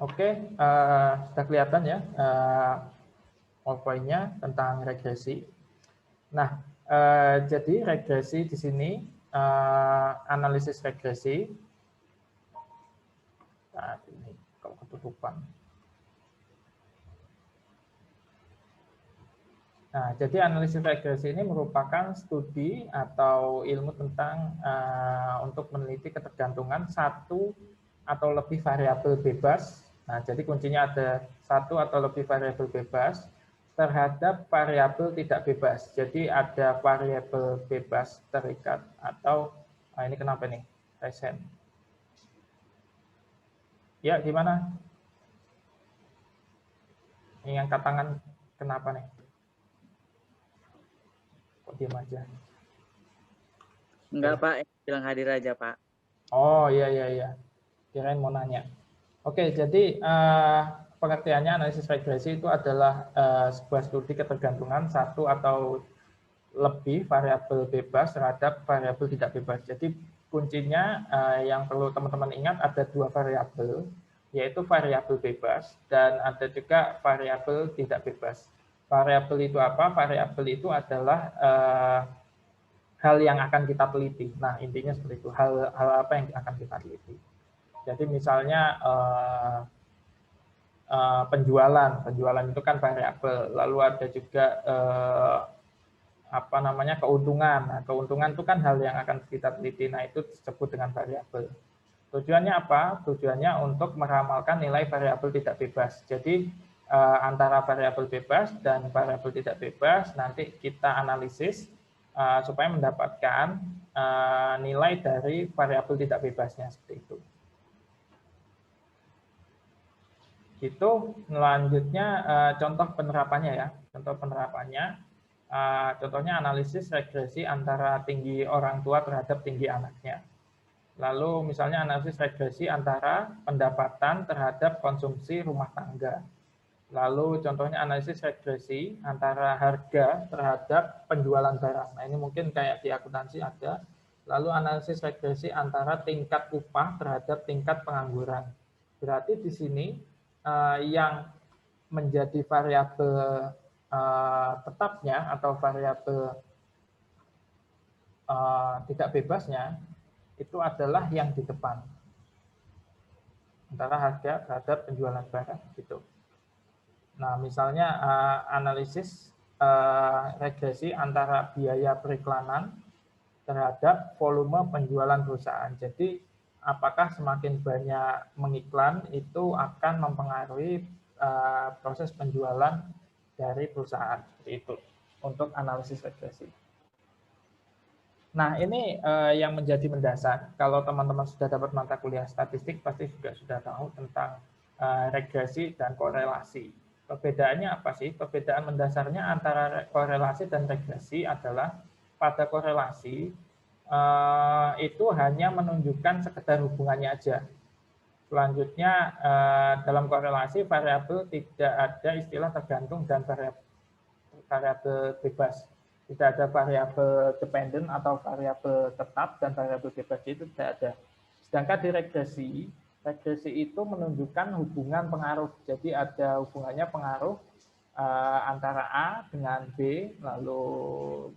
Oke, sudah kelihatan ya poin-poinnya tentang regresi. Nah, jadi regresi di sini, analisis regresi. Nah, ini kalau ketutupan. Nah, jadi analisis regresi ini merupakan studi atau ilmu tentang untuk meneliti ketergantungan satu atau lebih variabel bebas. Nah, jadi kuncinya ada satu atau lebih variabel bebas terhadap variabel tidak bebas. Jadi ada variabel bebas terikat atau ini kenapa nih? Resen. Ya, gimana? Ini yang angkat tangan kenapa nih? Kok diam aja? Enggak, Pak. Bilang hadir aja, Pak. Oh, iya. Kirain mau nanya. Oke, jadi pengertiannya analisis regresi itu adalah sebuah studi ketergantungan satu atau lebih variabel bebas terhadap variabel tidak bebas. Jadi kuncinya yang perlu teman-teman ingat ada dua variabel, yaitu variabel bebas dan ada juga variabel tidak bebas. Variabel itu apa? Variabel itu adalah hal yang akan kita teliti. Nah, intinya seperti itu. Hal apa yang akan kita teliti. Jadi misalnya penjualan itu kan variabel. Lalu ada juga keuntungan. Nah, keuntungan itu kan hal yang akan kita teliti. Nah, itu disebut dengan variabel. Tujuannya apa? Tujuannya untuk meramalkan nilai variabel tidak bebas. Jadi antara variabel bebas dan variabel tidak bebas nanti kita analisis supaya mendapatkan nilai dari variabel tidak bebasnya seperti itu. Itu selanjutnya contoh penerapannya ya. Contoh penerapannya, contohnya analisis regresi antara tinggi orang tua terhadap tinggi anaknya. Lalu misalnya analisis regresi antara pendapatan terhadap konsumsi rumah tangga. Lalu contohnya analisis regresi antara harga terhadap penjualan barang. Nah ini mungkin kayak di akuntansi ada. Lalu analisis regresi antara tingkat upah terhadap tingkat pengangguran. Berarti di sini yang menjadi variabel tetapnya atau variabel tidak bebasnya itu adalah yang di depan antara harga terhadap penjualan barang gitu. Nah, misalnya analisis regresi antara biaya periklanan terhadap volume penjualan perusahaan. Jadi apakah semakin banyak mengiklan itu akan mempengaruhi proses penjualan dari perusahaan seperti itu untuk analisis regresi. Nah, ini yang menjadi mendasar. Kalau teman-teman sudah dapat mata kuliah statistik, pasti juga sudah tahu tentang regresi dan korelasi. Perbedaannya apa sih? Perbedaan mendasarnya antara korelasi dan regresi adalah pada korelasi itu hanya menunjukkan sekedar hubungannya aja. Selanjutnya dalam korelasi variabel tidak ada istilah tergantung dan variabel bebas. Tidak ada variabel dependent atau variabel tetap dan variabel bebas itu tidak ada. Sedangkan di regresi itu menunjukkan hubungan pengaruh. Jadi ada hubungannya pengaruh antara A dengan B, lalu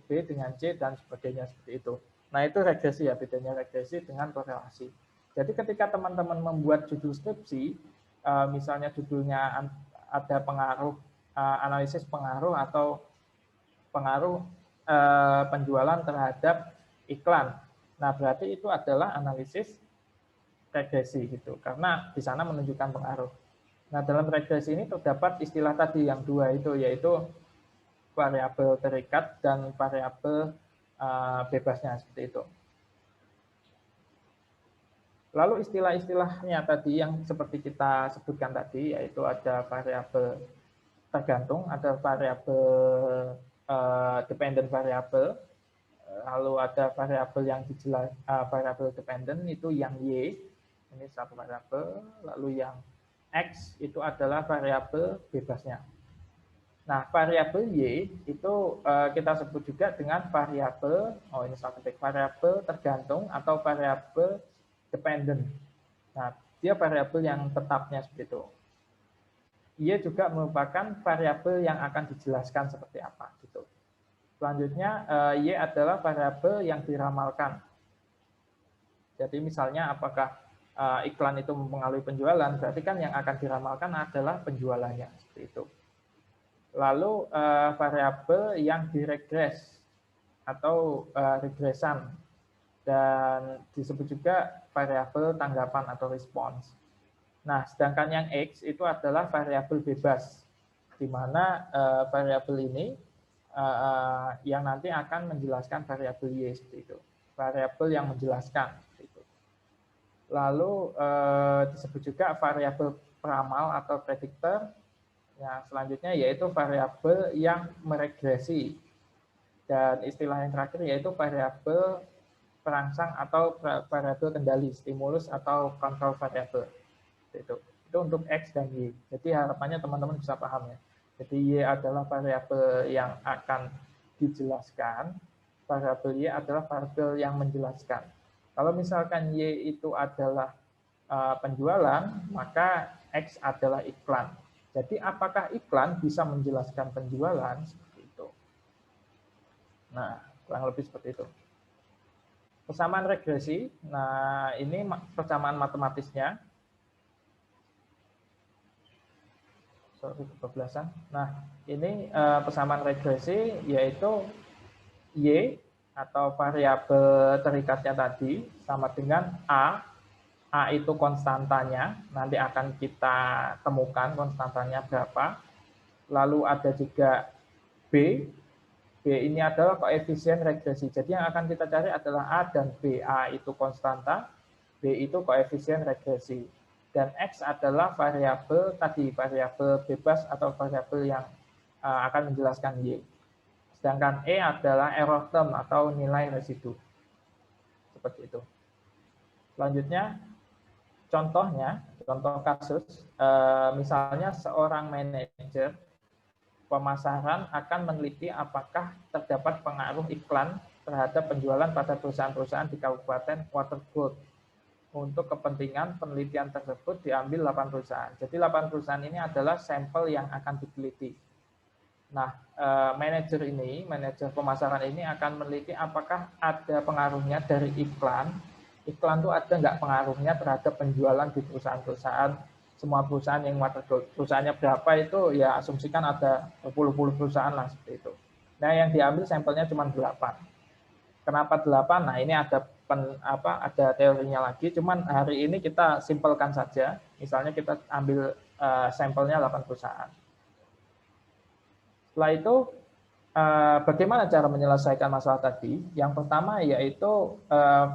B dengan C dan sebagainya seperti itu. Nah itu regresi ya, bedanya regresi dengan korelasi. Jadi ketika teman-teman membuat judul skripsi, misalnya judulnya ada pengaruh, analisis pengaruh atau pengaruh penjualan terhadap iklan. Nah berarti itu adalah analisis regresi gitu, karena di sana menunjukkan pengaruh. Nah dalam regresi ini terdapat istilah tadi yang dua itu, yaitu variabel terikat dan variabel bebasnya seperti itu. Lalu istilah-istilahnya tadi yang seperti kita sebutkan tadi, yaitu ada variabel tergantung, ada variabel dependent variable, lalu ada variabel yang dijelas variabel dependent itu yang Y, ini satu variabel, lalu yang X itu adalah variabel bebasnya. Nah, variabel Y itu kita sebut juga dengan variabel, variabel tergantung atau variabel dependent. Nah, dia variabel yang tetapnya seperti itu. Y juga merupakan variabel yang akan dijelaskan seperti apa gitu. Selanjutnya Y adalah variabel yang diramalkan. Jadi misalnya apakah iklan itu mempengaruhi penjualan, berarti kan yang akan diramalkan adalah penjualannya seperti itu. Lalu variabel yang diregres atau regresan, dan disebut juga variabel tanggapan atau respons. Nah, sedangkan yang X itu adalah variabel bebas, di mana variabel ini yang nanti akan menjelaskan variabel Y seperti itu. Variabel yang menjelaskan. Seperti itu. Lalu disebut juga variabel peramal atau prediktor. Yang selanjutnya yaitu variabel yang meregresi. Dan istilah yang terakhir yaitu variabel perangsang atau variabel kendali, stimulus atau kontrol variabel. Itu untuk X dan Y. Jadi harapannya teman-teman bisa paham ya. Jadi Y adalah variabel yang akan dijelaskan, variabel Y adalah variabel yang menjelaskan. Kalau misalkan Y itu adalah penjualan, maka X adalah iklan. Jadi apakah iklan bisa menjelaskan penjualan? Seperti itu. Nah, kurang lebih seperti itu. Persamaan regresi, nah ini persamaan matematisnya. Sorry, kebablasan. Nah, ini persamaan regresi yaitu Y atau variabel terikatnya tadi sama dengan A. A itu konstantanya, nanti akan kita temukan konstantanya berapa. Lalu ada juga B. B ini adalah koefisien regresi. Jadi yang akan kita cari adalah A dan B. A itu konstanta, B itu koefisien regresi. Dan X adalah variabel tadi, variabel bebas atau variabel yang akan menjelaskan Y. Sedangkan E adalah error term atau nilai residu. Seperti itu. Selanjutnya, contoh kasus, misalnya seorang manajer pemasaran akan meneliti apakah terdapat pengaruh iklan terhadap penjualan pada perusahaan-perusahaan di Kabupaten Waterford. Untuk kepentingan penelitian tersebut diambil 8 perusahaan. Jadi 8 perusahaan ini adalah sampel yang akan diteliti. Nah, manajer pemasaran ini akan meneliti apakah ada pengaruhnya dari iklan. Iklan itu ada nggak pengaruhnya terhadap penjualan di perusahaan-perusahaan, semua perusahaan yang perusahaannya berapa itu ya asumsikan ada berpuluh-puluh perusahaan lah seperti itu. Nah, yang diambil sampelnya cuma 8. Kenapa 8? Nah, ini ada teorinya lagi, cuman hari ini kita simpelkan saja. Misalnya kita ambil sampelnya 8 perusahaan. Setelah itu, bagaimana cara menyelesaikan masalah tadi? Yang pertama yaitu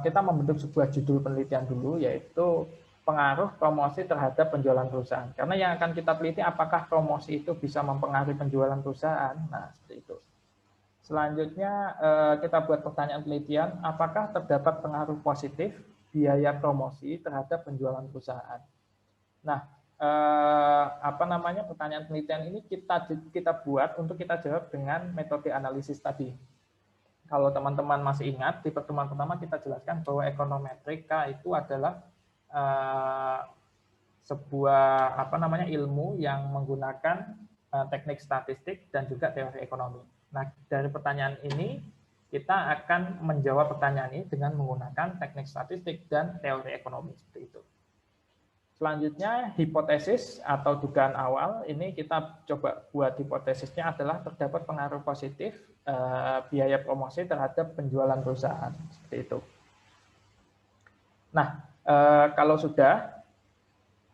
kita membentuk sebuah judul penelitian dulu, yaitu pengaruh promosi terhadap penjualan perusahaan. Karena yang akan kita teliti apakah promosi itu bisa mempengaruhi penjualan perusahaan. Nah, seperti itu. Selanjutnya kita buat pertanyaan penelitian, apakah terdapat pengaruh positif biaya promosi terhadap penjualan perusahaan. Nah, pertanyaan penelitian ini kita buat untuk kita jawab dengan metode analisis tadi. Kalau teman-teman masih ingat, di pertemuan pertama kita jelaskan bahwa ekonometrika itu adalah sebuah ilmu yang menggunakan teknik statistik dan juga teori ekonomi. Nah, dari pertanyaan ini kita akan menjawab pertanyaan ini dengan menggunakan teknik statistik dan teori ekonomi seperti itu. Selanjutnya, hipotesis atau dugaan awal, ini kita coba buat hipotesisnya adalah terdapat pengaruh positif biaya promosi terhadap penjualan perusahaan, seperti itu. Nah, kalau sudah,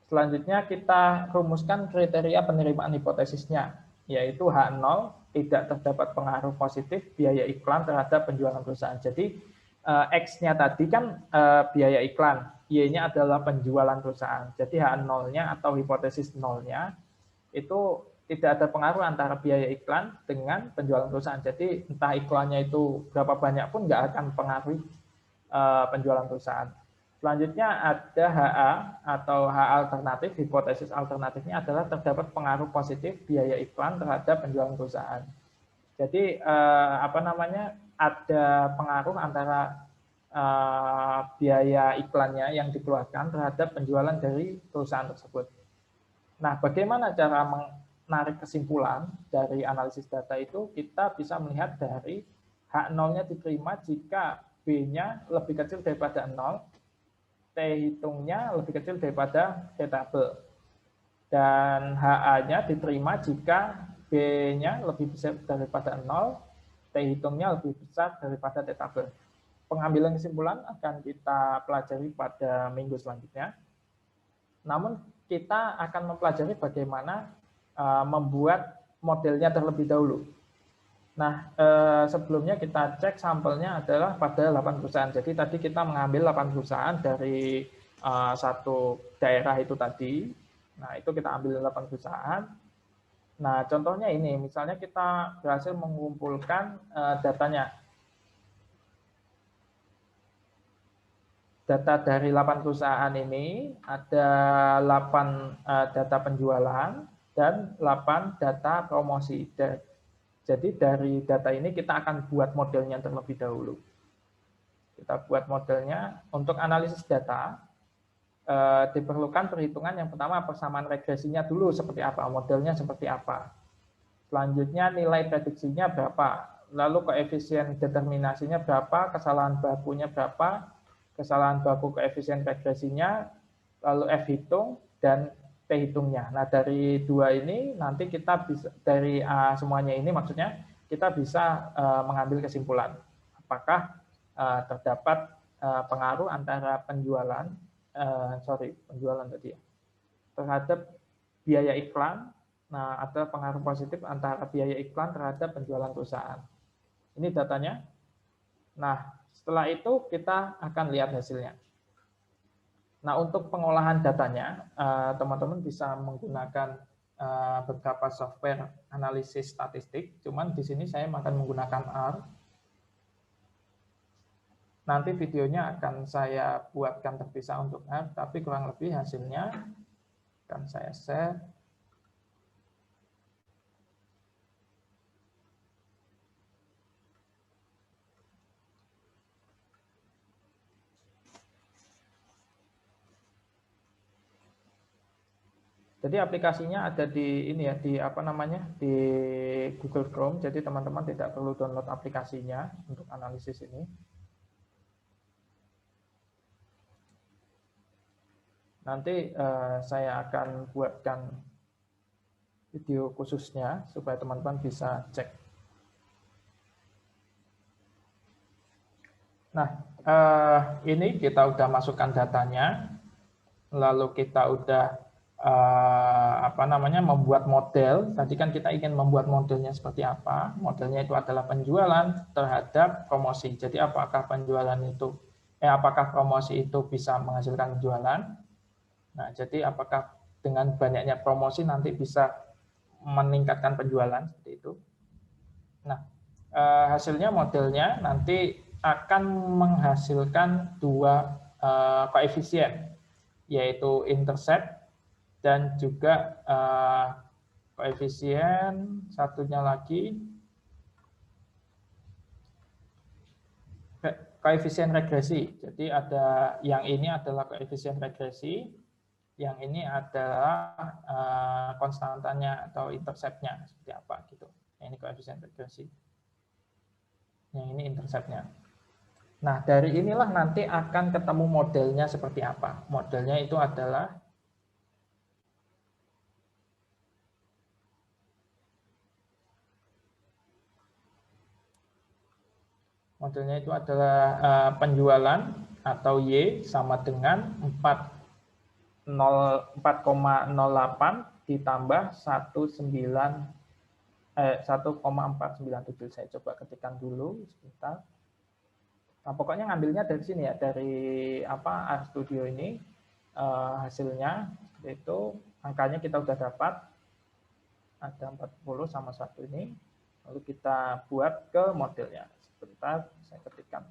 selanjutnya kita rumuskan kriteria penerimaan hipotesisnya, yaitu H0, tidak terdapat pengaruh positif biaya iklan terhadap penjualan perusahaan. Jadi, X-nya tadi kan biaya iklan, Y-nya adalah penjualan perusahaan. Jadi H0-nya atau hipotesis 0-nya itu tidak ada pengaruh antara biaya iklan dengan penjualan perusahaan. Jadi entah iklannya itu berapa banyak pun nggak akan pengaruhi penjualan perusahaan. Selanjutnya ada HA atau H alternatif, hipotesis alternatifnya adalah terdapat pengaruh positif biaya iklan terhadap penjualan perusahaan. Jadi ada pengaruh antara biaya iklannya yang dikeluarkan terhadap penjualan dari perusahaan tersebut. Nah, bagaimana cara menarik kesimpulan dari analisis data itu? Kita bisa melihat dari H0-nya diterima jika B-nya lebih kecil daripada 0, T hitungnya lebih kecil daripada T tabel. Dan HA-nya diterima jika B-nya lebih besar daripada 0, T hitungnya lebih besar daripada T tabel. Pengambilan kesimpulan akan kita pelajari pada minggu selanjutnya. Namun kita akan mempelajari bagaimana membuat modelnya terlebih dahulu. Nah, sebelumnya kita cek sampelnya adalah pada 8 perusahaan. Jadi tadi kita mengambil 8 perusahaan dari satu daerah itu tadi. Nah, itu kita ambil 8 perusahaan. Nah, contohnya ini, misalnya kita berhasil mengumpulkan datanya. Data dari 8 perusahaan ini ada 8 data penjualan dan 8 data promosi. Jadi dari data ini kita akan buat modelnya terlebih dahulu. Kita buat modelnya. Untuk analisis data, diperlukan perhitungan yang pertama persamaan regresinya dulu seperti apa, modelnya seperti apa. Selanjutnya nilai prediksinya berapa, lalu koefisien determinasinya berapa, kesalahan bakunya berapa, kesalahan baku koefisien regresinya, lalu F hitung, dan T hitungnya. Nah, dari dua ini nanti kita bisa, dari semuanya ini maksudnya kita bisa mengambil kesimpulan. Apakah terdapat pengaruh antara penjualan tadi ya, terhadap biaya iklan. Nah, ada pengaruh positif antara biaya iklan terhadap penjualan perusahaan. Ini datanya. Nah, setelah itu kita akan lihat hasilnya. Nah, untuk pengolahan datanya, teman-teman bisa menggunakan beberapa software analisis statistik. Cuman di sini saya akan menggunakan R. Nanti videonya akan saya buatkan terpisah untuk R, tapi kurang lebih hasilnya akan saya share. Jadi aplikasinya ada di ini ya, di apa namanya, di Google Chrome. Jadi teman-teman tidak perlu download aplikasinya untuk analisis ini. Nanti saya akan buatkan video khususnya supaya teman-teman bisa cek. Nah, ini kita udah masukkan datanya, lalu kita udah membuat model. Tadi kan kita ingin membuat modelnya seperti apa. Modelnya itu adalah penjualan terhadap promosi. Jadi apakah apakah promosi itu bisa menghasilkan penjualan? Nah, jadi apakah dengan banyaknya promosi nanti bisa meningkatkan penjualan seperti itu? Nah, hasilnya modelnya nanti akan menghasilkan dua koefisien, yaitu intercept dan juga koefisien satunya lagi koefisien regresi. Jadi ada yang ini adalah koefisien regresi, yang ini adalah konstantanya atau interceptnya seperti apa gitu. Ini koefisien regresi. Yang ini interceptnya. Nah, dari inilah nanti akan ketemu modelnya seperti apa. Modelnya itu adalah penjualan atau Y sama dengan 4,08 ditambah 1,497. Saya coba ketikkan dulu sebentar. Nah, pokoknya ngambilnya dari sini ya, dari RStudio ini hasilnya itu angkanya kita udah dapat ada 40 sama 1 ini. Lalu kita buat ke modelnya. Sebentar, saya ketikkan.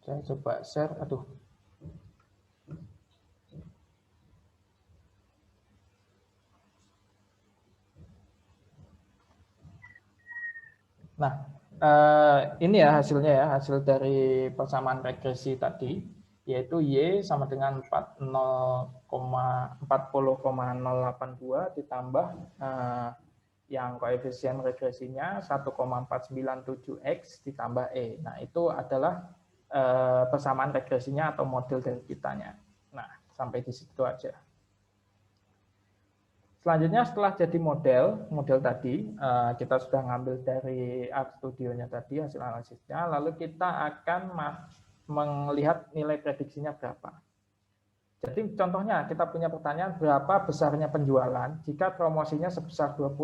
Saya coba share. Aduh. Nah, Ini ya hasilnya ya, hasil dari persamaan regresi tadi, yaitu Y sama dengan 40,082 ditambah yang koefisien regresinya 1,497X ditambah E. Nah, itu adalah persamaan regresinya atau model dari kitanya. Nah, sampai di situ aja. Selanjutnya setelah jadi model tadi, kita sudah ngambil dari RStudio-nya tadi, hasil analisisnya, lalu kita akan melihat nilai prediksinya berapa. Jadi contohnya kita punya pertanyaan berapa besarnya penjualan jika promosinya sebesar 20.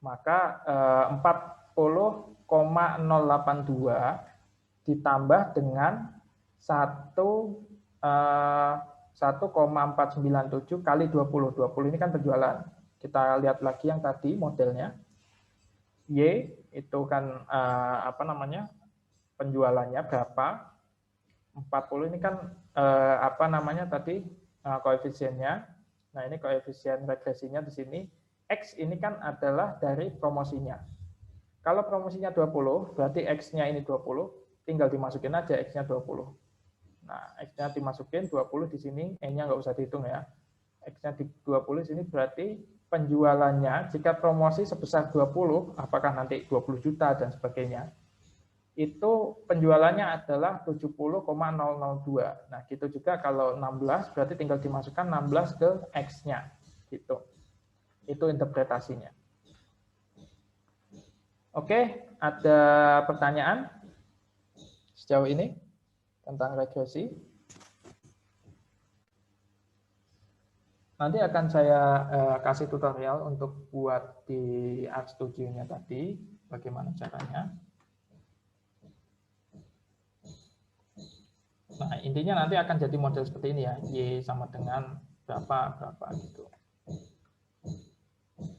Maka 40,082 ditambah dengan 1,497 kali 20. 20 ini kan penjualan. Kita lihat lagi yang tadi modelnya. Y itu kan penjualannya berapa? 40 ini kan tadi koefisiennya. Nah, ini koefisien regresinya di sini. X ini kan adalah dari promosinya. Kalau promosinya 20, berarti X-nya ini 20, tinggal dimasukin aja X-nya 20. Nah, X-nya dimasukin 20 di sini, E-nya nggak usah dihitung ya. X-nya di 20 di sini berarti penjualannya jika promosi sebesar 20, apakah nanti 20 juta dan sebagainya, itu penjualannya adalah 70,002. Nah, gitu juga kalau 16, berarti tinggal dimasukkan 16 ke X-nya. Gitu. Itu interpretasinya. Oke, ada pertanyaan sejauh ini tentang regresi? Nanti akan saya kasih tutorial untuk buat di RStudio-nya tadi, bagaimana caranya. Nah, intinya nanti akan jadi model seperti ini ya, Y sama dengan berapa gitu.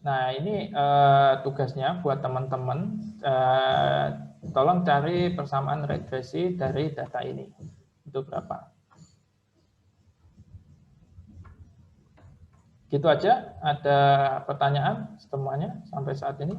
Nah, ini tugasnya buat teman-teman, tolong cari persamaan regresi dari data ini. Itu berapa? Gitu aja, ada pertanyaan semuanya sampai saat ini?